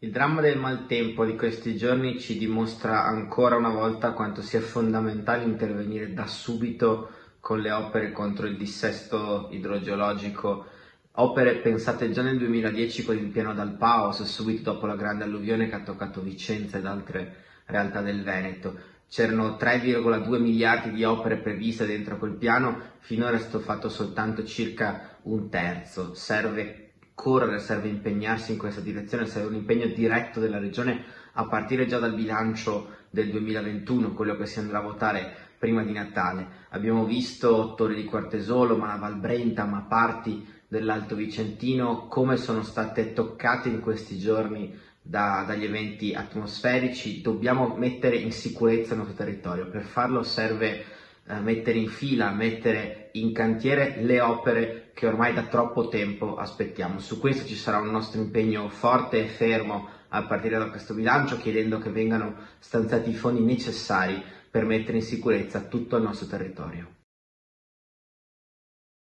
Il dramma del maltempo di questi giorni ci dimostra ancora una volta quanto sia fondamentale intervenire da subito con le opere contro il dissesto idrogeologico, opere pensate già nel 2010 con il piano dal Paos, subito dopo la grande alluvione che ha toccato Vicenza ed altre realtà del Veneto. C'erano 3,2 miliardi di opere previste dentro quel piano, finora è stato fatto soltanto circa un terzo. Serve correre, serve impegnarsi in questa direzione, serve un impegno diretto della Regione a partire già dal bilancio del 2021, quello che si andrà a votare prima di Natale. Abbiamo visto Torre di Quartesolo, ma la Val Brenta, ma parti dell'Alto Vicentino, come sono state toccate in questi giorni dagli eventi atmosferici. Dobbiamo mettere in sicurezza il nostro territorio. Per farlo serve mettere in fila, mettere in cantiere le opere che ormai da troppo tempo aspettiamo. Su questo ci sarà un nostro impegno forte e fermo a partire da questo bilancio, chiedendo che vengano stanziati i fondi necessari per mettere in sicurezza tutto il nostro territorio.